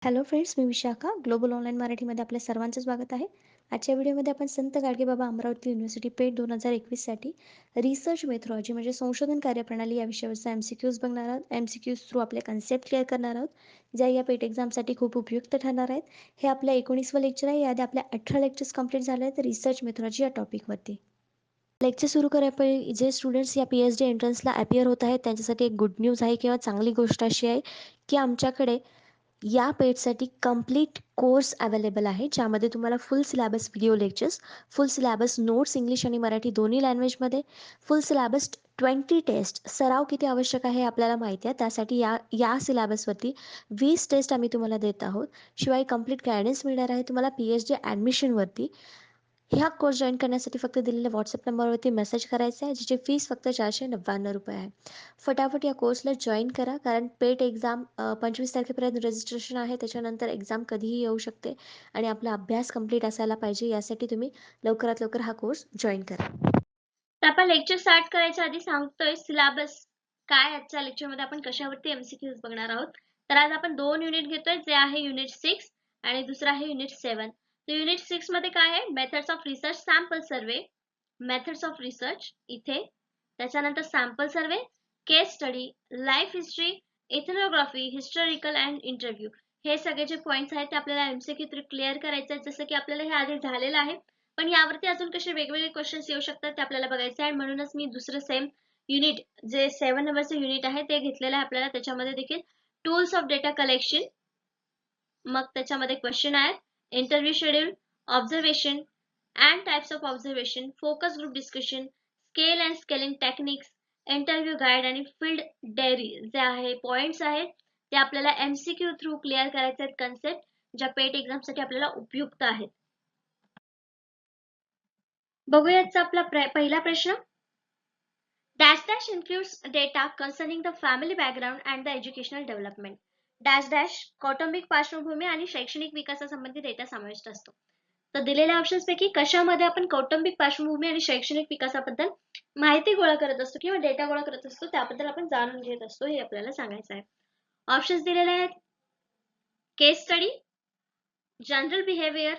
Hello friends, मी Vishakha. Global online मराठीमध्ये आपल्या सर्वांचं स्वागत आहे. आजच्या व्हिडिओमध्ये आपण संत गाडगेबाबा अमरावती युनिव्हर्सिटी पेट 2021साठी रिसर्च मेथॉलॉजी म्हणजे संशोधन कार्यप्रणाली या विषयावरचा MCQs बघणार आहोत. MCQs थ्रू आपले कन्सेप्ट क्लिअर करणार आहोत, ज्या या पेट एक्झामसाठी खूप उपयुक्त ठरणार आहेत. हे आपलं 19वं लेक्चर आहे. याआधी आपल्या 18 लेक्चर्स कंप्लीट झाले आहेत रिसर्च मेथॉलॉजी या टॉपिकवरती. लेक्चर सुरू करायला जे स्टुडंट्स या PhD एंट्रन्सला अपियर होत आहेत त्यांच्यासाठी एक गुड न्यूज आहे किंवा चांगली गोष्ट अशी आहे की आमच्याकडे या पेटसाठी कंप्लीट कोर्स अवेलेबल आहे, ज्यामध्ये तुम्हाला फुल सिलॅबस व्हिडिओ लेक्चर्स, फुल सिलॅबस नोट्स इंग्लिश आणि मराठी दोन्ही लँग्वेजमध्ये, फुल सिलॅबस 20 टेस्ट. सराव किती आवश्यक आहे आपल्याला माहिती आहे, त्यासाठी या या सिलॅबसवरती 20 टेस्ट आम्ही तुम्हाला देत आहोत. शिवाय कंप्लीट गायडन्स मिळणार आहे तुम्हाला PhD ॲडमिशनवरती. ह्या कोर्स जॉईन करण्यासाठी फक्त दिलेल्या व्हॉट्सअप नंबरवरती मेसेज करायचा आहे, जिची फीस फक्त 499 रुपये आहे. फटाफट या कोर्सला जॉईन करा, कारण पेट एक्झाम 25 तारखेपर्यंत रजिस्ट्रेशन आहे. त्याच्यानंतर एक्झाम कधीही येऊ शकते आणि आपला अभ्यास कंप्लीट असायला पाहिजे. यासाठी तुम्ही लवकरात लवकर हा कोर्स जॉईन करा. तर आपण लेक्चर स्टार्ट करायच्या आधी सांगतोय सिलेबस काय. आजच्या लेक्चरमध्ये आपण कशावरती MCQs बघणार आहोत. तर आज आपण दोन युनिट घेतोय, जे आहे युनिट 6 आणि दुसरा आहे युनिट 7. तर युनिट 6 मध्ये काय आहे, methods of research, sample survey, methods of research इथे, त्याच्यानंतर sample survey, case study, life history, ethnography, historical and interview. हे सगळे जे पॉइंट्स आहेत ते आपल्याला MCQ थ्रू क्लिअर करायचे आहेत. जसं की आपल्याला हे आधी झालेलं आहे, पण यावरती अजून कसे वेगवेगळे क्वेश्चन्स येऊ शकतात ते आपल्याला बघायचे आहे. म्हणूनच मी दुसरं सेम युनिट, जे 7 नंबरचं युनिट आहे ते घेतलेलं आहे आपल्याला. त्याच्यामध्ये देखील टूल्स ऑफ डेटा कलेक्शन, मग त्याच्यामध्ये क्वेश्चन आहेत, interview schedule, observation and types of observation, focus group discussion, scale and scaling techniques, interview guide आणि फील्ड डायरी, जे आहे पॉइंट्स आहेत ते आपल्याला MCQ थ्रू क्लिअर करायचे आहेत. कन्सेप्ट ज्या पेट एक्झामसाठी आपल्याला उपयुक्त आहेत. बघूयाचा आपला पहिला प्रश्न. Dash dash includes data concerning the family background and the educational development. Dash dash कौटुंबिक पार्श्वभूमी आणि शैक्षणिक विकासासंबंधी डेटा समाविष्ट असतो. तर दिलेल्या ऑप्शन्स पैकी कशामध्ये आपण कौटुंबिक पार्श्वभूमी आणि शैक्षणिक विकासाबद्दल माहिती गोळा करत असतो किंवा डेटा गोळा करत असतो, त्याबद्दल आपण जाणून घेत असतो, हे आपल्याला सांगायचं आहे. ऑप्शन्स दिलेले आहेत: case study, general behaviour,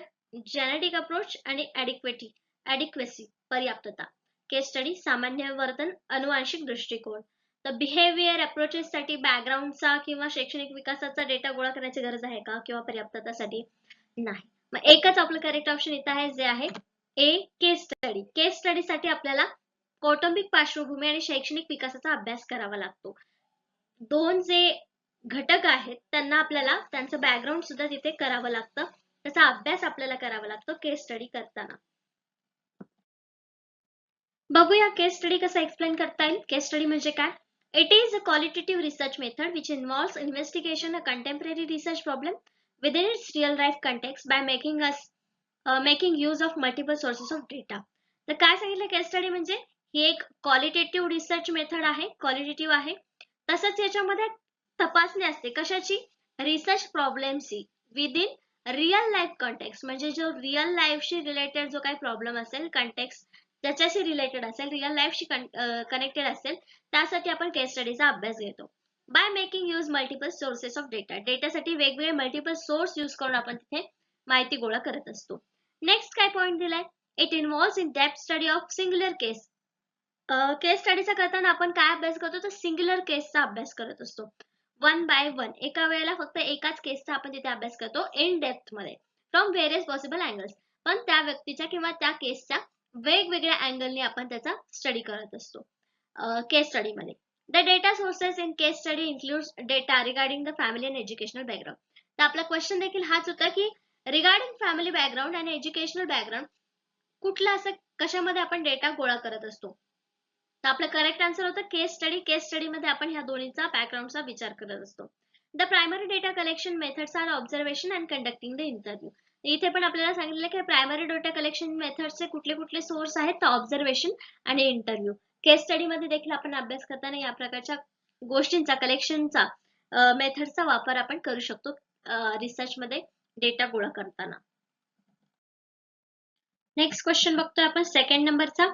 genetic approach आणि ॲडिक्वेसी, पर्याप्तता. केस स्टडी, सामान्य वर्तन, अनुवांशिक दृष्टिकोन. तर बिहेवियर अप्रोचेस साठी बॅकग्राऊंडचा किंवा शैक्षणिक विकासाचा डेटा गोळा करण्याची गरज आहे का, किंवा पर्याप्ततासाठी नाही. मग एकच आपलं करेक्ट ऑप्शन इथं आहे, जे आहे ए, केस स्टडी. केस स्टडी साठी आपल्याला कौटुंबिक पार्श्वभूमी आणि शैक्षणिक विकासाचा अभ्यास करावा लागतो. दोन जे घटक आहेत त्यांना आपल्याला त्यांचं बॅकग्राऊंड सुद्धा तिथे करावं लागतं, त्याचा अभ्यास आपल्याला करावा लागतो केस स्टडी करताना. बघूया केस स्टडी कसा एक्सप्लेन करता येईल. केस स्टडी म्हणजे काय? It is a qualitative research method which involves investigation a contemporary research problem within its real life context by making use of multiple sources of data. तर काय सांगितलं केस स्टडी म्हणजे? ही एक क्वालिटेटिव्ह रिसर्च मेथड आहे, qualitative आहे. तसंच याच्यामध्ये तपासणी असते कशाची? रिसर्च प्रॉब्लेमची विदिन रिअल लाईफ कॉन्टेक्स्ट, म्हणजे जो रिअल लाईफशी रिलेटेड जो काही प्रॉब्लेम असेल, कॉन्टेक्स्ट ज्याच्याशी रिलेटेड असेल, रिअल लाईफशी कनेक्टेड असेल, त्यासाठी आपण केस स्टडीचा अभ्यास घेतो. By making use multiple sources of data. डेटासाठी वेगवेगळे मल्टिपल सोर्स यूज करून आपण तिथे माहिती गोळा करत असतो. नेक्स्ट काय पॉइंट दिलाय? It involves in depth study of singular case. Case स्टडीचा करताना आपण काय अभ्यास करतो? तर सिंग्युलर केसचा अभ्यास करत असतो. 1 by 1, एका वेळेला फक्त एकाच केसचा आपण तिथे अभ्यास करतो इन डेप्थ मध्ये, फ्रॉम व्हेरियस पॉसिबल अँगल्स. पण त्या व्यक्तीच्या किंवा त्या केसच्या वेगवेगळ्या अँगलने आपण त्याचा स्टडी करत असतो केस स्टडी मध्ये. The data sources in case study includes data regarding the family and educational background. तर आपला क्वेश्चन देखील हाच होता की रिगार्डिंग फॅमिली बॅकग्राऊंड आणि एज्युकेशनल बॅकग्राऊंड कुठला असं कशामध्ये आपण डेटा गोळा करत असतो? तर आपलं करेक्ट आन्सर होतं केस स्टडी. केस स्टडी मध्ये आपण ह्या दोन्हीचा बॅकग्राऊंडचा विचार करत असतो. The primary data collection methods are observation and conducting the interview. इथे पण आपल्याला सांगितलं की प्रायमरी डेटा कलेक्शन मेथड्सचे कुठले कुठले सोर्स आहेत, तर ऑब्झर्वेशन आणि इंटरव्ह्यू. केस स्टडी मध्ये देखील आपण अभ्यास करताना या प्रकारच्या गोष्टींचा, कलेक्शनचा, मेथडचा वापर आपण करू शकतो रिसर्च मध्ये डेटा गोळा करताना. नेक्स्ट क्वेश्चन बघतोय आपण सेकंड नंबरचा.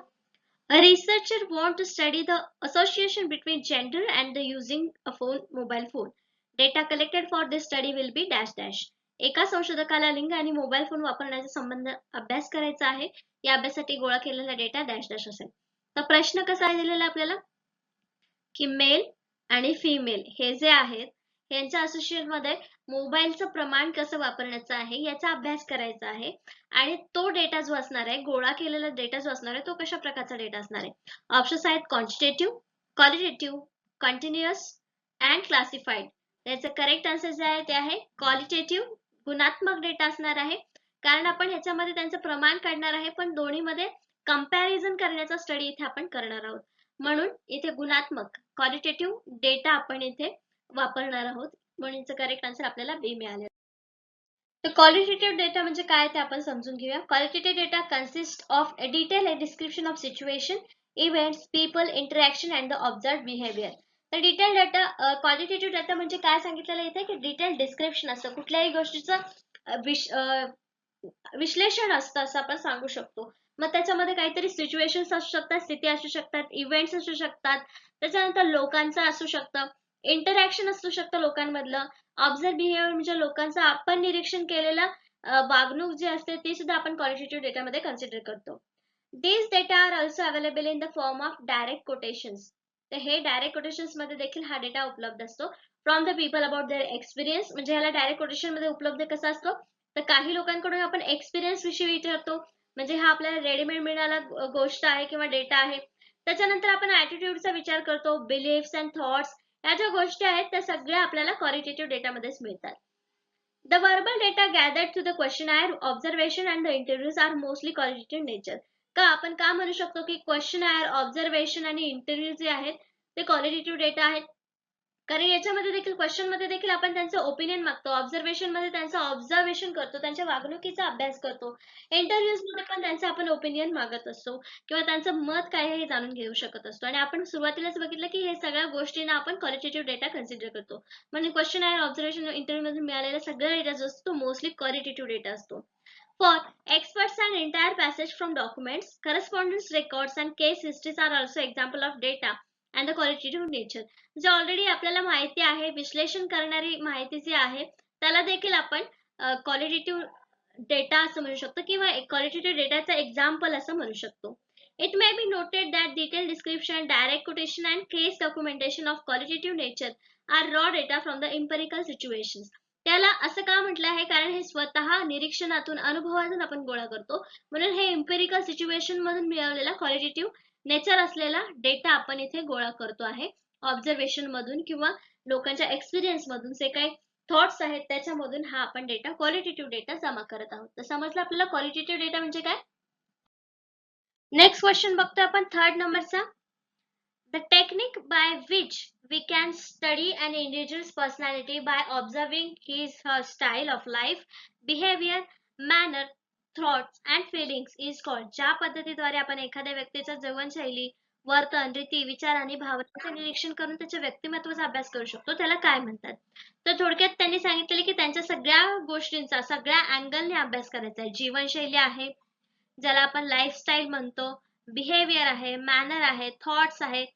A researcher wants to study the association between gender and the using a mobile phone. Data collected for this study will be dash dash. एका संशोधकाला लिंग आणि मोबाईल फोन वापरण्याचा संबंध अभ्यास करायचा आहे. या अभ्यासासाठी गोळा केलेला डेटा डॅश डॅश असेल. तर प्रश्न कसा आहे दिलेला आपल्याला की मेल आणि फिमेल हे जे आहेत यांच्या असोसिएशन मध्ये मोबाईलचं प्रमाण कसं वापरण्याचं आहे याचा अभ्यास करायचा आहे आणि तो डेटा जो असणार आहे गोळा केलेला डेटा जो असणार आहे तो कशा प्रकारचा डेटा असणार आहे. ऑप्शन्स आहेत quantitative, qualitative, continuous and classified. त्याचं करेक्ट आन्सर जे आहे ते आहे क्वालिटेटिव्ह, गुणात्मक डेटा असणार आहे. कारण आपण ह्याच्यामध्ये त्यांचं प्रमाण काढणार आहे पण दोन्हीमध्ये कंपॅरिझन करण्याचा स्टडी इथे आपण करणार आहोत. म्हणून इथे गुणात्मक क्वालिटेटिव्ह डेटा आपण इथे वापरणार आहोत. म्हणून इथं करेक्ट आन्सर आपल्याला बी मिळाले. तर क्वालिटेटिव्ह डेटा म्हणजे काय ते आपण समजून घेऊया. Qualitative data consist of a detail description of situation, events, people, interaction and the observed behaviour. तर डिटेल डेटा क्वालिटेटिव्ह डेटा म्हणजे काय सांगितलेलं इथे की डिटेल डिस्क्रिप्शन असतं कुठल्याही गोष्टीचं विश्लेषण असतं असं आपण सांगू शकतो. मग त्याच्यामध्ये काहीतरी सिच्युएशन्स असू शकतात, स्थिती असू शकतात, इव्हेंट्स असू शकतात, त्याच्यानंतर लोकांचं असू शकतं, इंटरॅक्शन असू शकतं लोकांमधलं, ऑब्झर्व बिहेवियर म्हणजे लोकांचं आपण निरीक्षण केलेलं वागणूक जी असते ती सुद्धा आपण क्वालिटेटिव्ह डेटामध्ये कन्सिडर करतो. These data are also available in the form of direct quotations. तर हे डायरेक्ट कोटेशन्स मध्ये देखील हा डेटा उपलब्ध असतो. From the people about their experience म्हणजे ह्याला डायरेक्ट कोटेशन मध्ये उपलब्ध कसा असतो तर काही लोकांकडून आपण एक्सपिरियन्स विषयी विचारतो म्हणजे हा आपल्याला रेडीमेड मिळाला गोष्ट आहे किंवा डेटा आहे. त्याच्यानंतर आपण ऍटिट्यूडचा विचार करतो, बिलीफ्स अँड थॉट्स या ज्या गोष्टी आहेत त्या सगळ्या आपल्याला क्वालिटेटिव्ह डेटामध्येच मिळतात. The verbal data gathered through the questionnaire, observation and the interviews are mostly qualitative nature. का आपण का म्हणू शकतो की क्वेश्चनर, ऑब्झर्वेशन आणि इंटरव्ह्यू जे आहेत ते क्वालिटेटिव्ह डेटा आहेत. कारण याच्यामध्ये देखील क्वेश्चन मध्ये देखील आपण त्यांचं ओपिनियन मागतो, ऑब्झर्वेशन मध्ये त्यांचं ऑब्झर्वेशन करतो, त्यांच्या वागणुकीचा अभ्यास करतो, इंटरव्ह्यूज मध्ये पण त्यांचं आपण ओपिनियन मागत असतो किंवा त्यांचं मत काय आहे हे जाणून घेऊ शकत असतो. आणि आपण सुरुवातीलाच बघितलं की हे सगळ्या गोष्टींना आपण क्वालिटेटिव्ह डेटा कन्सिडर करतो. म्हणजे क्वेश्चन आहे, ऑब्झर्वेशन, इंटरव्ह्यू मधून मिळालेला सगळा डेटा जो असतो तो मोस्टली क्वालिटेटिव्ह डेटा असतो. For experts, an entire passage from documents, correspondence records and case histories are also example of data and the qualitative nature. जे ऑलरेडी आपल्याला माहिती आहे, विश्लेषण करणारी माहिती जी आहे त्याला देखील आपण क्वालिटेटिव्ह डेटा असं म्हणू शकतो किंवा क्वालिटेटिव्ह डेटाचा एक्झाम्पल असं म्हणू शकतो. It may be noted that detailed description, direct quotation and case documentation of qualitative nature are raw data from the empirical situations. त्याला असं का म्हटलं आहे कारण हे स्वतः निरीक्षणातून अनुभवातून आपण गोळा करतो म्हणून हे एम्पिरिकल सिच्युएशन मधून मिळवलेला क्वालिटेटिव्ह नेचर असलेला डेटा आपण इथे गोळा करतो आहे. ऑब्झर्वेशन मधून किंवा लोकांच्या एक्सपिरियन्स मधून जे काही थॉट्स आहेत त्याच्यामधून हा आपण डेटा क्वालिटेटिव्ह डेटा जमा करत आहोत. तर समजलं आपल्याला क्वालिटेटिव्ह डेटा म्हणजे काय. नेक्स्ट क्वेश्चन बघतोय आपण थर्ड नंबरचा. The technique by which we can study an individual's personality by observing her style of life, behavior, manner, thoughts and feelings is called. ज्या पद्धतीद्वारे आपण एखाद्या व्यक्तीचा जीवनशैली, वर्तन, रीती, विचार आणि भावनांचे निरीक्षण करून त्याच्या व्यक्तिमत्वाचा अभ्यास करू शकतो त्याला काय म्हणतात. तर थोडक्यात त्यांनी सांगितले की त्यांच्या सगळ्या गोष्टींचा सगळ्या अँगलने अभ्यास करायचा आहे. जीवनशैली आहे ज्याला आपण लाईफस्टाईल म्हणतो, बिहेवियर आहे, मॅनर आहे, थॉट्स आहेत,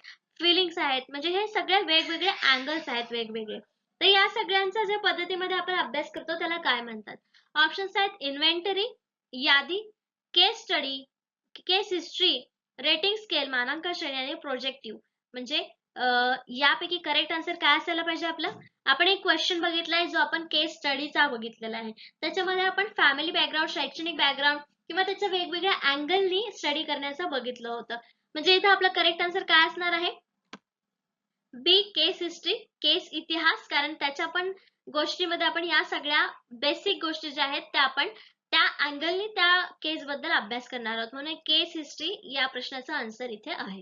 फिलिंग्स आहेत, म्हणजे हे सगळे वेगवेगळे अँगल्स आहेत वेगवेगळे. तर या सगळ्यांचा ज्या पद्धतीमध्ये आपण अभ्यास करतो त्याला काय म्हणतात. ऑप्शन्स आहेत इन्व्हेंटरी, यादी, केस स्टडी, केस हिस्ट्री, रेटिंग स्केल, मानांकन श्रेणी आणि प्रोजेक्टिव्ह. म्हणजे यापैकी करेक्ट आन्सर काय असायला पाहिजे आपलं. आपण एक क्वेश्चन बघितलाय जो आपण केस स्टडीचा बघितलेला आहे. त्याच्यामध्ये आपण फॅमिली बॅकग्राऊंड, शैक्षणिक बॅकग्राऊंड किंवा त्याच्या वेगवेगळ्या अँगलनी स्टडी करण्याचं बघितलं होतं. म्हणजे इथं आपला करेक्ट आन्सर काय असणार आहे. बी केस हिस्ट्री, केस इतिहास. कारण त्याच्या पण गोष्टीमध्ये आपण या सगळ्या बेसिक गोष्टी ज्या आहेत त्या आपण त्या अँगलनी त्या केस बद्दल अभ्यास करणार आहोत. म्हणून केस हिस्ट्री या प्रश्नाचा आन्सर इथे आहे.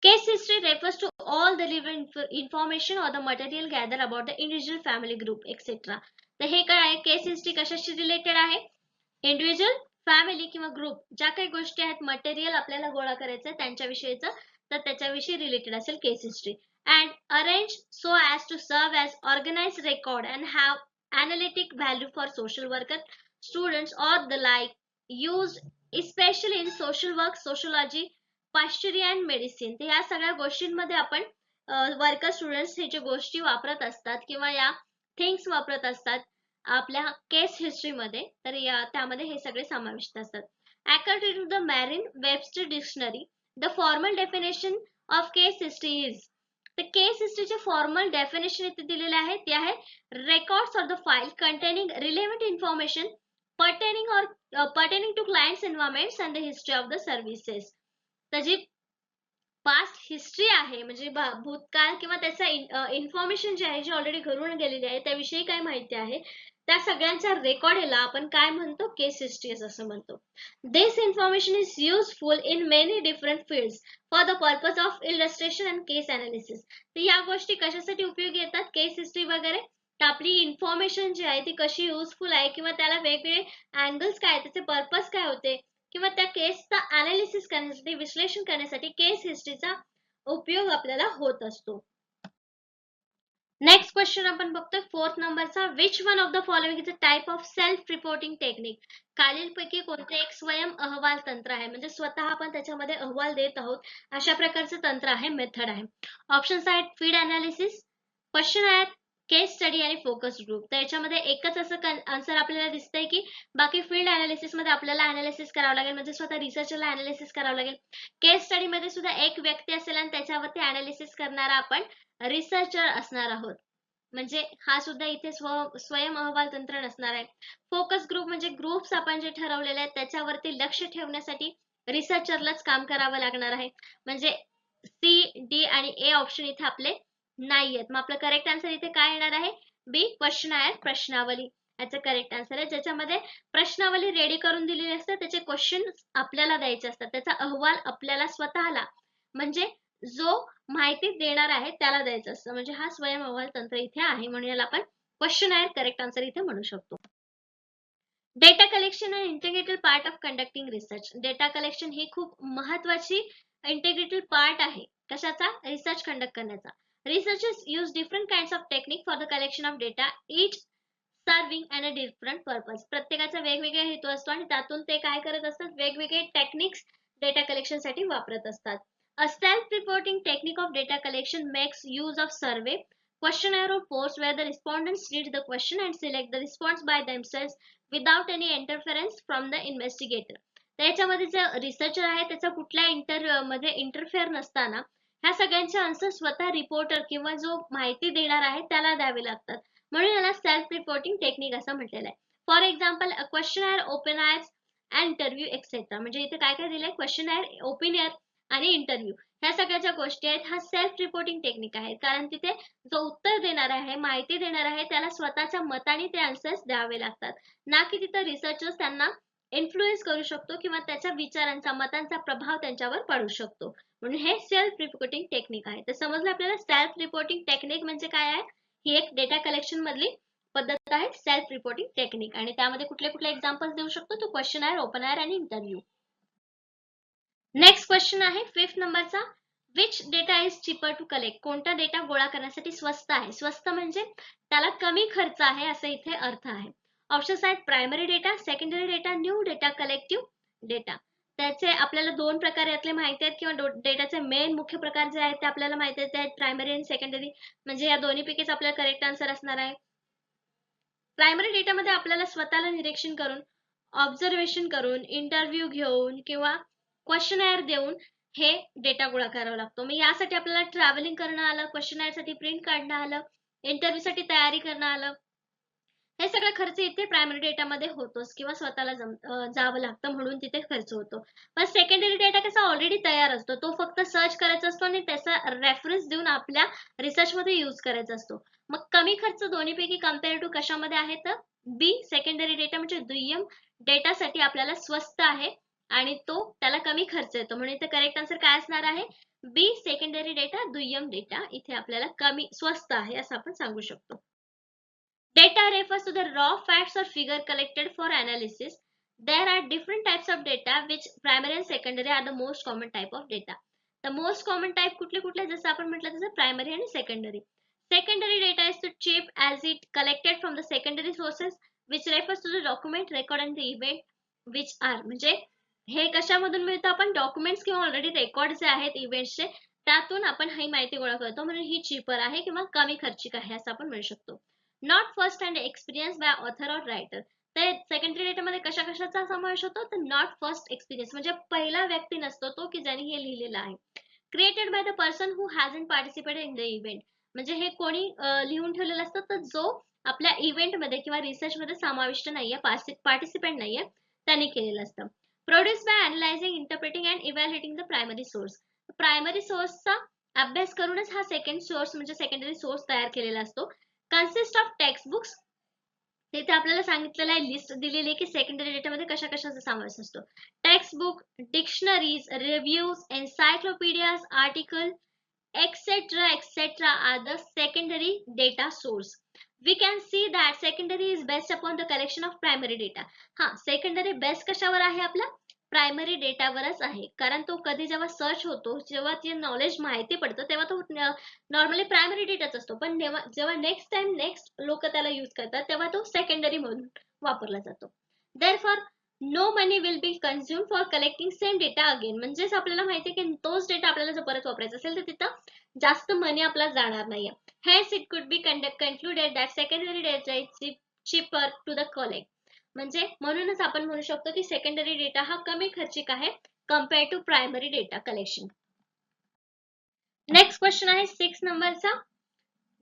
Case history refers to all the relevant information or the material gathered about the individual, family, group, etc. तर हे काय आहे, केस हिस्ट्री कशाशी रिलेटेड आहे. इंडिव्हिज्युअल, फॅमिली किंवा ग्रुप ज्या काही गोष्टी आहेत, मटेरियल आपल्याला गोळा करायचं त्यांच्याविषयीचं तर त्याच्याविषयी रिलेटेड असेल case history. And arrange so as to serve as organised record and have analytic value for social worker, students or the like, used especially in social work, sociology, पाश्चरी अँड मेडिसिन. तर या सगळ्या गोष्टींमध्ये आपण worker students हे जे गोष्टी वापरत असतात किंवा या थिंग्स वापरत असतात आपल्या केस हिस्ट्रीमध्ये, तर त्यामध्ये हे सगळे समाविष्ट असतात. According to the Merriam Webster dictionary, the formal definition of case history is, तर केस हिस्ट्रीचे फॉर्मल डेफिनेशन इथे दिलेले आहे, ते आहे records of the file containing relevant information pertaining to clients environments and the history of the services. तर जी past history आहे म्हणजे भूतकाळ किंवा त्याचा इन्फॉर्मेशन जे आहे, जे ऑलरेडी घडून गेलेली आहे त्याविषयी काय माहिती आहे, त्या सगळ्यांचा रेकॉर्ड याला आपण काय म्हणतो, केस हिस्ट्री असं म्हणतो. This information is useful in many different fields for the purpose of illustration and case analysis. तर या गोष्टी कशासाठी उपयोगी येतात, केस हिस्ट्री वगैरे, तर आपली इन्फॉर्मेशन जी आहे ती कशी युजफुल आहे किंवा त्याला वेगवेगळे अँगल्स काय, त्याचे पर्पज काय होते किंवा त्या केसचा अनालिसिस करण्यासाठी, विश्लेषण करण्यासाठी केस हिस्ट्रीचा उपयोग आपल्याला होत असतो. नेक्स्ट क्वेश्चन आपण बघतोय 4th नंबरचा. Which one of the following is a type of self reporting technique. खालीलपैकी कोणते एक स्वयं अहवाल तंत्र आहे, म्हणजे स्वतः आपण त्याच्यामध्ये अहवाल देत आहोत अशा प्रकारचं तंत्र आहे, मेथड आहे. ऑप्शन्स आहेत फीड अनालिसिस, क्वेश्चन आहेत केस स्टडी आणि फोकस ग्रुप. तर याच्यामध्ये एकच असं आन्सर आपल्याला दिसतंय की बाकी फील्ड अनालिसिस मध्ये आपल्याला अनालिसिस करावं लागेल, म्हणजे स्वतः रिसर्चरला अनालिसिस करावं लागेल. केस स्टडी मध्ये सुद्धा एक व्यक्ती असेल आणि त्याच्यावरती अनालिसिस करणारा आपण रिसर्चर असणार आहोत, म्हणजे हा सुद्धा इथे स्वयं अहवाल तंत्र नसणार आहे. फोकस ग्रुप म्हणजे ग्रुप्स आपण जे ठरवलेले आहेत त्याच्यावरती लक्ष ठेवण्यासाठी रिसर्चरलाच काम करावं लागणार आहे, म्हणजे सी, डी आणि ए ऑप्शन इथे आपले नाही आहेत. मग आपलं करेक्ट आन्सर इथे काय येणार आहे, बी, क्वेश्चन आहे प्रश्नावली याचं करेक्ट आन्सर आहे, ज्याच्यामध्ये प्रश्नावली रेडी करून दिलेली असते, त्याचे क्वेश्चन आपल्याला द्यायचे असतात, त्याचा अहवाल आपल्याला स्वतःला म्हणजे जो माहिती देणार आहे त्याला द्यायचं असतं, म्हणजे हा स्वयं अहवाल तंत्र इथे आहे, म्हणून याला आपण क्वेश्चन आहे करेक्ट आन्सर इथे म्हणू शकतो. Data collection and integrated part of conducting research. Data collection ही खूप महत्वाची इंटिग्रेटेड पार्ट आहे कशाचा, रिसर्च कंडक्ट करण्याचा. Researchers use different kinds of technique for the collection of data, each serving and a different purpose. प्रत्येकाचा वेगवेगळा हेतू असतो आणि त्यातून ते काय करत असतात, वेगवेगळे टेक्निक्स डेटा कलेक्शन साठी वापरत असतात. A self-reporting technique of data collection makes use of survey, questionnaire or post where the respondents read the question and select the response by themselves without any interference from the investigator. त्याच्यामध्ये जे researcher आहे त्याचा कुठल्या मध्ये interfere नसताना ह्या सगळ्यांचे answer स्वतः रिपोर्टर किंवा जो माहिती देणार आहे त्याला द्यावे लागतात, म्हणून याला सेल्फ रिपोर्टिंग टेक्निक असं म्हटलेलं आहे. For example questionnaire, opinionnaires and interview etcetera. म्हणजे इथे काय काय दिलंय, क्वेश्चनर, ओपिनियर आणि इंटरव्ह्यू ह्या सगळ्या ज्या गोष्टी आहेत हा सेल्फ रिपोर्टिंग टेक्निक आहे, कारण तिथे जो उत्तर देणार आहे, माहिती देणार आहे त्याला स्वतःच्या मताने ते आन्सर्स द्यावे लागतात, ना की तिथे रिसर्चर्स त्यांना इन्फ्लुएन्स करू शकतो किंवा त्याच्या विचारांचा, मतांचा प्रभाव त्यांच्यावर पडू शकतो, म्हणून हे सेल्फ रिपोर्टिंग टेक्निक आहे. तर समजलं आपल्याला सेल्फ रिपोर्टिंग टेक्निक म्हणजे काय आहे, ही एक डेटा कलेक्शन मधली पद्धत आहे सेल्फ रिपोर्टिंग टेक्निक, आणि त्यामध्ये कुठले कुठले एक्झाम्पल्स देऊ शकतो, तो क्वेश्चनर, ओपनर आणि इंटरव्ह्यू. नेक्स्ट क्वेश्चन आहे 5th नंबरचा. Which data is cheaper to collect. कोणता डेटा गोळा करण्यासाठी स्वस्त आहे. स्वस्त म्हणजे त्याला कमी खर्च आहे असं इथे अर्थ आहे. ऑप्शन्स आहेत primary data, secondary data, new data, collective data. त्याचे आपल्याला दोन प्रकार यातले माहिती आहेत किंवा डेटाचे मेन मुख्य प्रकार जे आहेत ते आपल्याला माहिती आहेत, प्रायमरी आणि सेकंडरी, म्हणजे या दोन्हीपैकीच आपल्याला करेक्ट आन्सर असणार आहे. प्रायमरी डेटामध्ये आपल्याला स्वतःला निरीक्षण करून, ऑब्झर्वेशन करून, इंटरव्ह्यू घेऊन किंवा क्वेश्चनर देऊन हे डेटा गोळा करावा लागतो. मग यासाठी आपल्याला ट्रॅव्हलिंग करणं आलं, क्वेश्चनर साठी प्रिंट काढणं आलं, इंटरव्ह्यू साठी तयारी करणं आलं, हे सगळं खर्च इथे प्रायमरी डेटामध्ये होतोच किंवा स्वतःला जावं लागतं म्हणून तिथे खर्च होतो. पण सेकंडरी डेटा कसा ऑलरेडी तयार असतो, तो फक्त सर्च करायचा असतो आणि त्याचा रेफरन्स देऊन आपल्या रिसर्च मध्ये यूज करायचा असतो. मग कमी खर्च दोन्हीपैकी कम्पेअर टू कशामध्ये आहे, तर बी, सेकंडरी डेटा म्हणजे दुय्यम डेटासाठी आपल्याला स्वस्त आहे आणि तो त्याला कमी खर्च येतो, म्हणून इथे करेक्ट आन्सर काय असणार आहे, बी, सेकंडरी डेटा, दुय्यम डेटा इथे आपल्याला कमी स्वस्त आहे असं आपण सांगू शकतो. Data refers to the raw facts or figure collected for analysis. There are different types of data which primary and secondary are the most common type of data. The most common type कुठले कुठले, जसं आपण म्हटलं तसं primary आणि secondary. Secondary data is too cheap as it collected from the secondary sources which refers to the document, record and the event which are, म्हणजे हे कशामधून मिळतं, आपण डॉक्युमेंट्स किंवा ऑलरेडी रेकॉर्ड जे आहेत इव्हेंट्सचे त्यातून आपण ही माहिती गोळा करतो, म्हणून ही चीपर आहे किंवा कमी खर्चिक आहे असं आपण म्हणू शकतो. Not first hand experience by author और रायटर. तर सेकंडरी डेटामध्ये कशा कशाचा समावेश होतो, तर नॉट फर्स्ट एक्सपिरियन्स म्हणजे पहिला व्यक्ती नसतो तो की ज्याने हे लिहिलेलं आहे. Created by the person who हॅजंट participated in the event. म्हणजे हे कोणी लिहून ठेवलेलं असतं, तर जो आपल्या इव्हेंटमध्ये किंवा रिसर्चमध्ये समाविष्ट नाहीये, पार्टिसिपेंट नाहीये, त्यांनी केलेलं असतं. Produce by analysing, interpreting and evaluating the primary source. Primary सोर्सचा अभ्यास करूनच हा सेकंड सोर्स म्हणजे सेकंडरी सोर्स तयार केलेला असतो. Consist of text books. तिथे आपल्याला सांगितलेलं आहे, लिस्ट दिलेली आहे की सेकंडरी डेटामध्ये कशा कशाचा समावेश असतो. Textbook, dictionaries, reviews, encyclopaedias, article, etc are the secondary data source. We can see that secondary is based upon the collection of primary data. हा, secondary बेस कशावर आहे आपला, प्रायमरी डेटावरच आहे. कारण तो कधी जेव्हा सर्च होतो, जेव्हा ते नॉलेज माहिती पडतं, तेव्हा तो नॉर्मली प्रायमरी डेटाच असतो. पण जेव्हा नेक्स्ट टाइम नेक्स्ट लोक त्याला यूज करतात, तेव्हा तो सेकंडरी म्हणून वापरला जातो. Therefore no money will be consume for collecting same data again. म्हणजेच आपल्याला माहिती आहे की तोच डेटा आपल्याला जर परत वापरायचा असेल तर तिथं जास्त मनी आपला जाणार नाहीये. Hence it could be concluded that secondary data is cheaper to the collect. म्हणजे म्हणूनच आपण म्हणू शकतो की सेकंडरी डेटा हा कमी खर्चिक आहे compare to primary data collection. Next question आहे 6 नंबरचा.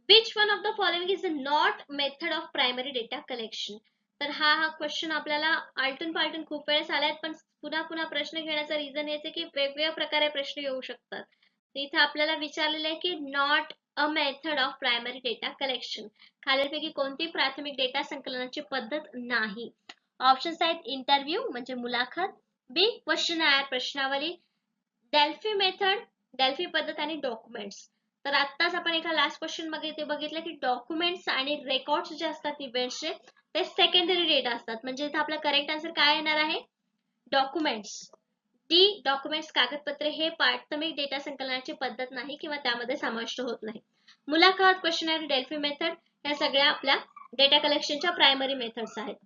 Which one of the following is not method of primary data collection. तर हा क्वेश्चन आपल्याला आलटून पालटून खूप वेळेस आलाय, पण पुन्हा पुन्हा प्रश्न घेण्याचा रिझन याचे की वेगवेगळ्या प्रकारे प्रश्न येऊ शकतात. इथे आपल्याला विचारलेलं आहे की not a method of primary data collection, खालीलपैकी कोणती प्राथमिक डेटा संकलनाची पद्धत नाही. ऑप्शन्स आहेत इंटरव्ह्यू म्हणजे मुलाखत, बी क्वेश्चनर प्रश्नावली, डेल्फी मेथड डेल्फी पद्धत आणि डॉक्युमेंट्स. तर आत्ताच आपण एका लास्ट क्वेश्चन मध्ये बघितलं की डॉक्युमेंट्स आणि रेकॉर्ड्स जे असतात इव्हेंट्सचे ते सेकंडरी डेटा असतात. म्हणजे इथे आपला करेक्ट आन्सर काय येणार आहे, डॉक्युमेंट्स. डी डॉक्युमेंट्स कागदपत्रे हे प्राथमिक डेटा संकलनाची पद्धत नाही किंवा त्यामध्ये समाविष्ट होत नाही. मुलाखत, क्वेश्चनर, डेल्फी मेथड ह्या सगळ्या आपल्या डेटा कलेक्शनच्या प्रायमरी मेथड्स आहेत.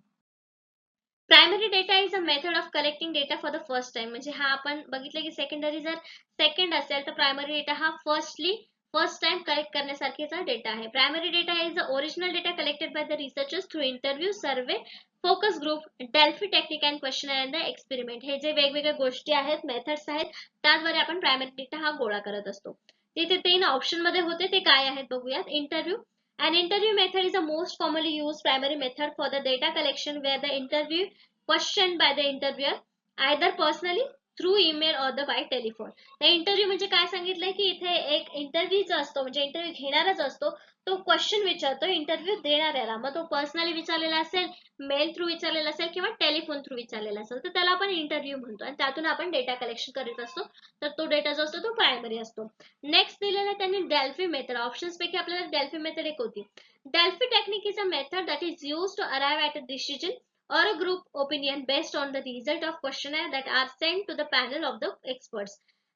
Primary data is a method of collecting data for the first time. म्हणजे हा आपण बघितलं की सेकंडरी जर सेकंड असेल तर प्रायमरी डेटा हा फर्स्ट टाइम कलेक्ट करण्यासारखेचा डेटा आहे. Primary data is the original data collected by the researchers through interview, survey, focus group, Delphi technique and questionnaire and the experiment. हे जे वेगवेगळ्या गोष्टी आहेत, मेथड्स आहेत, त्याद्वारे आपण प्रायमरी डेटा हा गोळा करत असतो. तिथे 3 ऑप्शन मध्ये होते, ते काय आहेत बघूयात. Interview. An interview method is the most commonly used primary method for the data collection, where the interview questioned by the interviewer either personally, through email or the by telephone. तर interview म्हणजे काय सांगितलंय की इथे एक इंटरव्ह्यूचा असतो, म्हणजे interview घेणारच असतो, तो क्वेश्चन विचारतो इंटरव्ह्यू देणाऱ्याला. मग तो पर्सनली विचारलेला असेल, मेल थ्रू विचारलेला असेल किंवा टेलिफोन थ्रू विचारलेला असेल, तर त्याला आपण इंटरव्ह्यू म्हणतो आणि त्यातून आपण डेटा कलेक्शन करत असतो. तर तो डेटा जो असतो तो प्रायमरी असतो. नेक्स्ट दिलेला आहे त्यांनी डेल्फी मेथड. ऑप्शन्स पैकी आपल्याला डेल्फी मेथड एक होती. Delphi technique is a method that is used to arrive at a decision or a group opinion based on the result of questionnaire that are sent to the panel of the experts.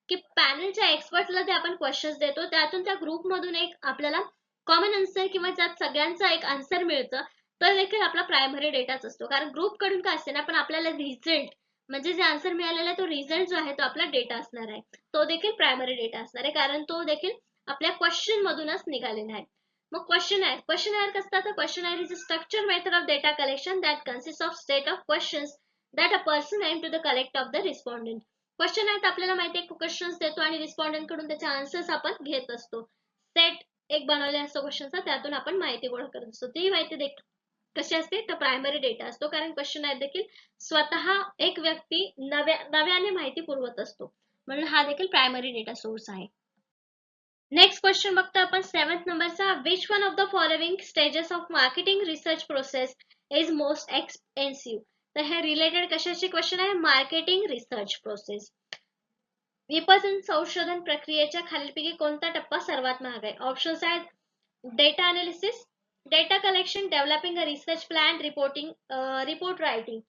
की पॅनलच्या एक्सपर्ट्सला ते आपण questions देतो, त्यातून त्या group मधून एक आपल्याला कॉमन आन्सर किंवा त्यात सगळ्यांचा एक आन्सर मिळतं, तर देखील आपला प्रायमरी डेटाच असतो. कारण ग्रुप कडून काय असते ना, पण आपल्याला रिझल्ट म्हणजे जे आन्सर मिळालेला आहे तो रिझल्ट जो आहे तो आपला डेटा असणार आहे, तो देखील प्रायमरी डेटा असणार आहे, कारण तो देखील आपल्या क्वेश्चन मधूनच निघालेला आहे. मग क्वेश्चनर कसं असतं, questionnaire is a structure method of data collection that consist of set of questions that a person aim to the collect of the respondent. Question आपल्याला माहिती आहे क्वेश्चन्स देतो आणि रिस्पॉन्डंट कडून त्याचे आन्सर्स आपण घेत असतो. सेट एक बनवलेला असतो क्वेश्चनचा, त्यातून आपण माहिती गोळा करत असतो. ती माहिती देखील कशी असते, तर प्रायमरी डेटा असतो, कारण क्वेश्चनर देखील स्वतः एक व्यक्ती नव्याने माहिती पुरवत असतो, म्हणून हा देखील प्रायमरी डेटा सोर्स आहे. नेक्स्ट क्वेश्चन बघतो आपण 7th नंबरचा. Which one of the following stages of marketing research process is most expensive. तर हे रिलेटेड कशाचे क्वेश्चन आहे, मार्केटिंग रिसर्च प्रोसेस. विपणन संशोधन प्रक्रियेच्या खालीलपैकी कोणता टप्पा सर्वात महाग आहे. ऑप्शन्स आहेत data analysis, data collection, developing a research plan, report writing.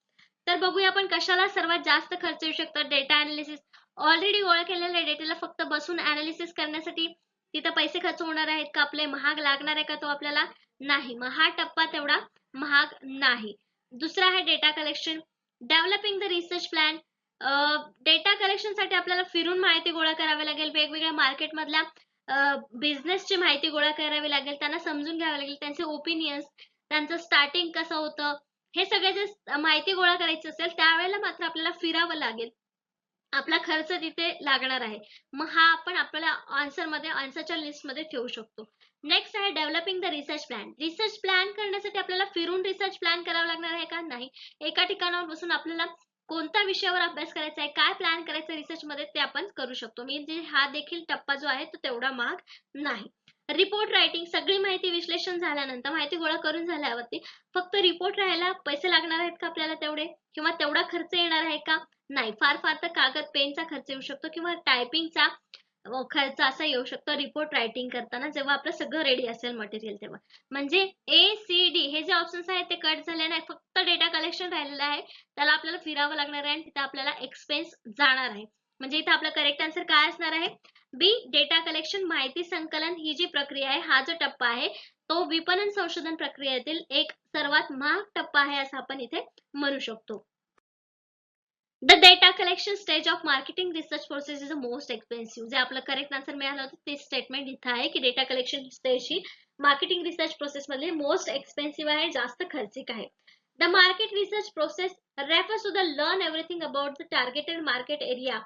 तर बघूया आपण कशाला सर्वात जास्त खर्च येऊ शकतो. Data analysis. ऑलरेडी गोळा केलेल्या डेटाला फक्त बसून अनालिसिस करण्यासाठी तिथं पैसे खर्च होणार आहेत का आपले, महाग लागणार आहे का तो आपल्याला, नाही. मग हा टप्पा तेवढा महाग नाही. दुसरा आहे data collection. Developing the research plan. Data कलेक्शनसाठी आपल्याला फिरून माहिती गोळा करावी लागेल, वेगवेगळ्या मार्केटमधल्या बिझनेसची माहिती गोळा करावी लागेल, त्यांना समजून घ्यावं लागेल, त्यांचे ओपिनियन्स, त्यांचं स्टार्टिंग कसं होतं, हे सगळे जे माहिती गोळा करायची असेल, त्यावेळेला मात्र आपल्याला फिरावं लागेल. आपला खर्च तिथे लागणार आहे. मग हा आपण आपल्याला आन्सरच्या लिस्टमध्ये ठेवू शकतो. नेक्स्ट आहे developing the research plan. Research plan करण्यासाठी आपल्याला फिरून रिसर्च प्लॅन करावा लागणार आहे का? नाही. एका ठिकाणावर बसून आपल्याला कोणत्या विषयावर अभ्यास करायचा आहे, काय प्लॅन करायचं रिसर्चमध्ये ते आपण करू शकतो. म्हणजे हा देखील टप्पा जो आहे तो तेवढा महाग नाही. रिपोर्ट रायटिंग, सगळी माहिती विश्लेषण झाल्यानंतर, माहिती गोळा करून झाल्यावरती फक्त रिपोर्ट राहायला पैसे लागणार आहेत का आपल्याला तेवढे? किंवा तेवढा खर्च येणार आहे का? नाही. फार तर कागद पेनचा खर्च येऊ शकतो किंवा टायपिंगचा खर्च असा येऊ शकतो रिपोर्ट रायटिंग करताना, जेव्हा आपलं सगळं रेडी असेल मटेरियल तेव्हा. म्हणजे A, C, D हे जे ऑप्शन्स आहेत ते कट झाले नाही. फक्त डेटा कलेक्शन राहिलेलं आहे. त्याला आपल्याला फिरावं लागणार आहे आणि तिथे आपल्याला एक्सपेन्स जाणार आहे. म्हणजे इथे आपला करेक्ट आन्सर काय असणार आहे? बी, डेटा कलेक्शन, माहिती संकलन ही जी प्रक्रिया आहे, हा जो टप्पा आहे तो विपणन संशोधन प्रक्रियेतील एक सर्वात महाग टप्पा आहे असं आपण इथे म्हणू शकतो. The data collection stage of marketing research process is the most expensive. जे आपलं करेक्ट आन्सर मिळालं होतं ते स्टेटमेंट इथं आहे की डेटा कलेक्शन स्टेज ही मार्केटिंग रिसर्च प्रोसेस मधली मोस्ट एक्सपेन्सिव्ह आहे, जास्त खर्चिक आहे. The market research process refers to the learn everything about the targeted market area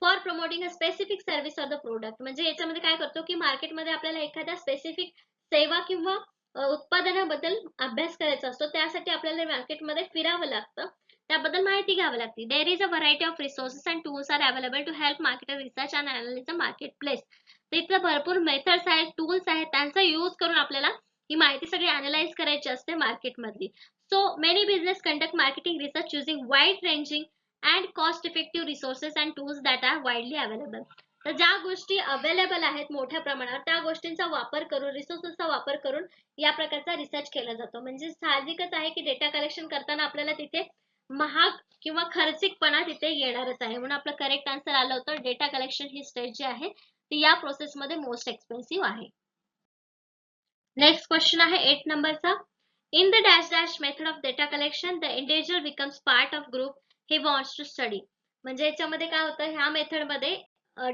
for promoting a specific service or the product. म्हणजे याच्यामध्ये काय करतो की मार्केटमध्ये आपल्याला एखाद्या स्पेसिफिक सेवा किंवा उत्पादनाबद्दल अभ्यास करायचा असतो. त्यासाठी आपल्याला मार्केटमध्ये फिरावं लागतं. त्याबद्दल माहिती घ्यावी लागते. There is a variety of resources and tools are available to help marketer research and analyze the marketplace. तिथे भरपूर मेथड्स आहेत, टूल्स आहेत, त्यांचा यूज करून आपल्याला ही माहिती सगळी अनालाइज करायची असते मार्केटमधली. So many business conduct marketing research using wide ranging and cost effective resources and tools that are widely available. तर ज्या गोष्टी अवेलेबल आहेत मोठ्या प्रमाणावर त्या गोष्टींचा वापर करून, रिसोर्सेसचा वापर करून या प्रकारचा रिसर्च केला जातो. म्हणजे साहजिकच आहे की डेटा कलेक्शन करताना आपल्याला तिथे महाग किंवा खर्चिकपणा तिथे येणारच आहे. म्हणून आपलं करेक्ट आन्सर आलं होतं डेटा कलेक्शन ही स्टेज जी आहे ती या प्रोसेसमध्ये मोस्ट एक्सपेन्सिव्ह आहे. नेक्स्ट क्वेश्चन आहे 8 नंबरचा. In the dash dash method of data collection, the individual becomes part of group he wants to study. म्हणजे याच्यामध्ये काय होतं, ह्या मेथडमध्ये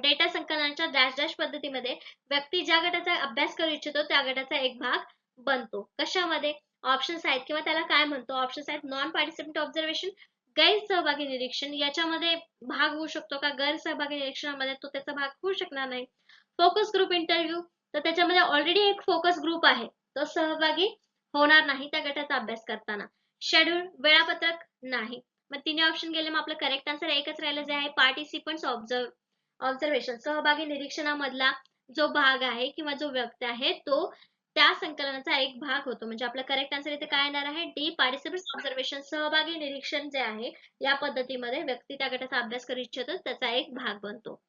डेटा संकलनाच्या डॅश डॅश पद्धतीमध्ये व्यक्ती ज्या गटाचा अभ्यास करू इच्छितो त्या गटाचा एक भाग बनतो. कशामध्ये? ऑप्शन्स आहेत किंवा त्याला काय म्हणतो? ऑप्शन्स आहेत नॉन पार्टिसिपेंट ऑब्झर्वेशन, गैरसहभागी निरीक्षण. याच्यामध्ये भाग होऊ शकतो का? गैरसहभागी निरीक्षणामध्ये तो त्याचा भाग होऊ शकणार नाही. फोकस ग्रुप इंटरव्ह्यू, तर त्याच्यामध्ये ऑलरेडी एक फोकस ग्रुप आहे, तो सहभागी होणार नाही त्या गटाचा अभ्यास करताना. शेड्यूल, वेळापत्रक नाही. मग तिन्ही ऑप्शन गेले. मग आपलं करेक्ट आन्सर एकच राहिलं जे आहे पार्टिसिपंट्स ऑब्झर्वेशन. सहभागी निरीक्षणामधला जो भाग आहे किंवा जो व्यक्ती आहे तो त्या संकलनाचा एक भाग होतो. म्हणजे आपलं करेक्ट आन्सर इथे काय येणार आहे? D, participants observation. सहभागी निरीक्षण जे आहे या पद्धतीमध्ये व्यक्ती त्या गटाचा अभ्यास करू इच्छितो त्याचा एक भाग बनतो.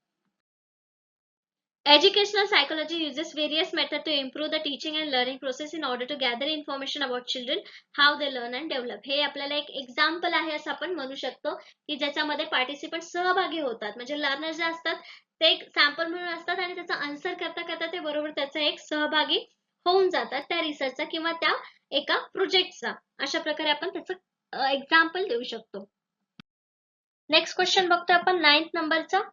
Educational psychology uses various methods to improve the teaching and learning process in order to gather information about children, how they learn and develop. हे आपल्याला एक एक्झाम्पल आहे असं आपण म्हणू शकतो की ज्याच्यामध्ये पार्टिसिपंट सहभागी होतात. म्हणजे लर्नर जे असतात ते एक सॅम्पल म्हणून असतात आणि त्याचा आन्सर करता करता ते बरोबर त्याचा एक सहभागी होऊन जातात त्या रिसर्चचा किंवा त्या एका प्रोजेक्टचा. अशा प्रकारे आपण त्याचं एक्झाम्पल देऊ शकतो. नेक्स्ट क्वेश्चन बघतो आपण 9th नंबरचा.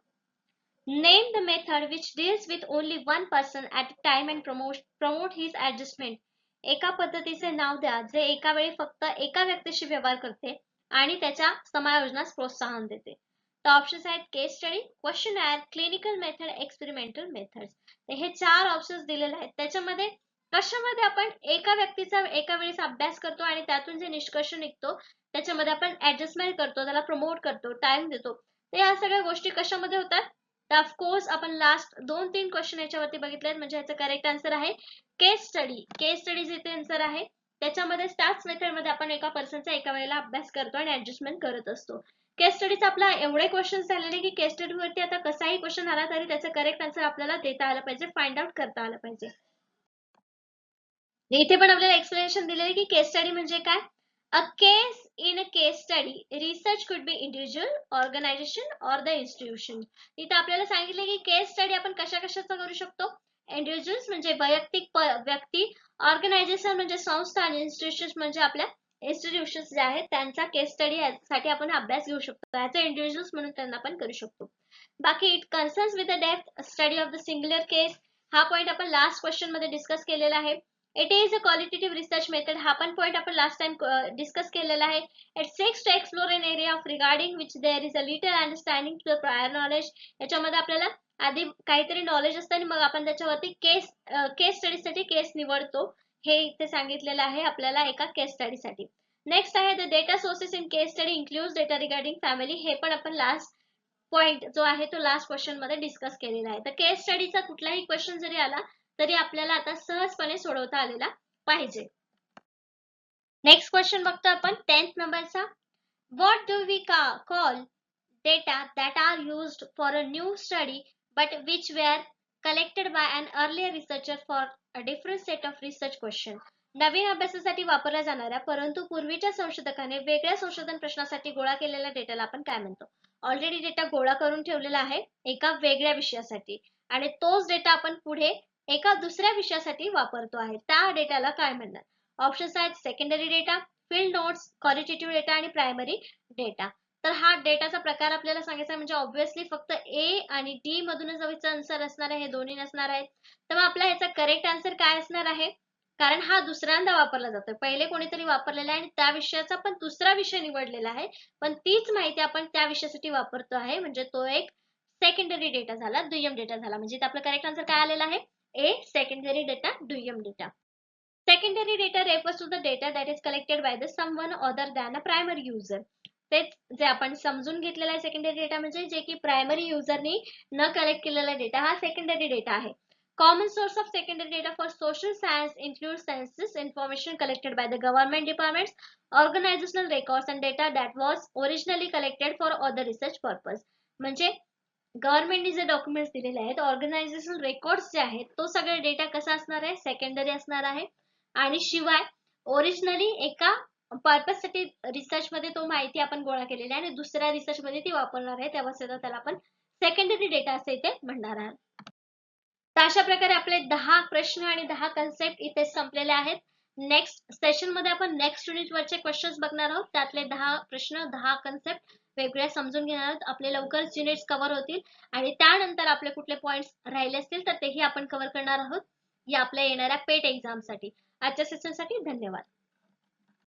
Name the method which deals with only one person at a time and promote his adjustment. एका पद्धतीचे नाव द्या जे एका वेळी फक्त एका व्यक्तीशी व्यवहार करते आणि त्याच्या समायोजनास प्रोत्साहन देते. तर ऑप्शन्स आहेत case study, questionnaire, clinical method, experimental methods. हे 4 ऑप्शन्स दिलेले आहेत. त्याच्यामध्ये कशामध्ये आपण एका व्यक्तीचा एका वेळेस अभ्यास करतो आणि त्यातून जे निष्कर्ष निघतो त्याच्यामध्ये आपण ऍडजस्टमेंट करतो, त्याला प्रमोट करतो, टाइम देतो. तर या सगळ्या गोष्टी कशामध्ये होतात? तर ऑफकोर्स आपण लास्ट 2-3 क्वेश्चन याच्यावरती बघितले म्हणजे याचं करेक्ट आन्सर आहे केस स्टडी. केस स्टडी जे आन्सर आहे त्याच्यामध्ये त्याच मेथडमध्ये आपण एका पर्सनचा एका वेळेला अभ्यास करतो आणि ऍडजस्टमेंट करत असतो. केस स्टडीचा आपला एवढे क्वेश्चन झालेले की केस स्टडीवरती आता कसाही क्वेश्चन आला तरी त्याचं करेक्ट आन्सर आपल्याला देता आलं पाहिजे, फाइंड आउट करता आलं पाहिजे. इथे पण आपल्याला एक्सप्लेनेशन दिलेलं की केस स्टडी म्हणजे काय? A case in a case study, research could be individual, organization or the institution. इथे आपल्याला सांगितले की केस स्टडी आपण कशा कशाचा करू शकतो? इंडिव्हिज्युअल्स म्हणजे वैयक्तिक व्यक्ती, ऑर्गनायझेशन म्हणजे संस्था आणि इन्स्टिट्यूशन म्हणजे आपल्या इन्स्टिट्यूशन्स जे आहेत त्यांचा केस स्टडी साठी आपण अभ्यास घेऊ शकतो. ऍज अ इंडिव्हिज्युअल्स म्हणून त्यांना आपण करू शकतो. बाकी it concerns with the depth study of the singular case, हा पॉईंट आपण लास्ट क्वेश्चन मध्ये डिस्कस केलेला आहे. It is a qualitative research method, हा पण पॉईंट आपण लास्ट टाइम डिस्कस केलेला आहे. It seeks to explore an area of regarding which there is a little understanding to the prior knowledge. याच्यामध्ये आपल्याला आधी काहीतरी नॉलेज असतं आणि मग आपण त्याच्यावरती केस स्टडीसाठी केस निवडतो. हे इथे सांगितलेलं आहे आपल्याला एका केस स्टडीसाठी. नेक्स्ट आहे the data sources in case study includes data regarding family, हे पण आपण लास्ट पॉइंट जो आहे तो लास्ट क्वेश्चन मध्ये डिस्कस केलेला आहे. तर केस स्टडीचा कुठलाही क्वेश्चन जरी आला तरी आपल्याला आता सहजपणे सोडवता आलेला पाहिजे. नेक्स्ट क्वेश्चन बघतो आपण 10th नंबरचा. What do we call data that are used for a new study but which were collected by an earlier researcher for a different set of research questions. नवीन अभ्यासासाठी वापरल्या जाणाऱ्या परंतु पूर्वीच्या संशोधकाने वेगळ्या संशोधन प्रश्नासाठी गोळा केलेल्या डेटाला आपण काय म्हणतो? ऑलरेडी डेटा गोळा करून ठेवलेला आहे एका वेगळ्या विषयासाठी आणि तोच डेटा आपण पुढे एका दुसऱ्या विषयासाठी वापरतो आहे, त्या डेटाला काय म्हणणार? ऑप्शन्स आहेत secondary data, field notes, qualitative data आणि प्रायमरी डेटा. तर हा डेटाचा प्रकार आपल्याला सांगायचा म्हणजे ऑब्व्हियसली फक्त ए आणि डी मधूनच हवीचा आन्सर असणार आहे, हे दोन्ही नसणार आहेत. तर मग आपला ह्याचा करेक्ट आन्सर काय असणार आहे? कारण हा दुसऱ्यांदा वापरला जातोय, पहिले कोणीतरी वापरलेला आहे आणि त्या विषयाचा पण दुसरा विषय निवडलेला आहे, पण तीच माहिती आपण त्या विषयासाठी वापरतो आहे, म्हणजे तो एक सेकंडरी डेटा झाला, दुय्यम डेटा झाला. म्हणजे आपलं करेक्ट आन्सर काय आलेला आहे? ए, सेकंडरी डेटा, दुय्यम data. Secondary data refers to the data that is collected by the someone other than a primary user. तेच जे आपण समजून घेतलेला आहे सेकंडरी डेटा म्हणजे जे की प्रायमरी युजरनी न कलेक्ट केलेला डेटा हा सेकंडरी डेटा आहे. Common source of secondary data for social science includes census information collected by the government departments, organizational records and data that was originally collected for other research purpose. म्हणजे गव्हर्नमेंटने जे documents दिलेले आहेत, organisational records जे आहेत, तो सगळा data कसा असणार आहे? सेकंडरी असणार आहे. आणि शिवाय ओरिजिनली एका पर्पज साठी रिसर्च मध्ये तो माहिती आपण गोळा केलेली आहे आणि दुसऱ्या रिसर्च मध्ये ती वापरणार आहे, तेव्हा सुद्धा त्याला आपण सेकंडरी डेटा असे इथे म्हणणार आहात. तर अशा प्रकारे आपले 10 प्रश्न आणि 10 कन्सेप्ट इथे संपलेले आहेत. नेक्स्ट सेशन मध्ये आपण नेक्स्ट युनिट वरचे क्वेश्चन्स बघणार आहोत. त्यातले 10 प्रश्न 10 कन्सेप्ट वेगळ्या समजून घेणार आहोत. आपले लवकरच युनिट्स कव्हर होतील आणि त्यानंतर आपले कुठले पॉइंट्स राहिले असतील तर तेही आपण कव्हर करणार आहोत या आपल्या येणाऱ्या पेट एक्झाम साठी. आजच्या सेशनसाठी धन्यवाद.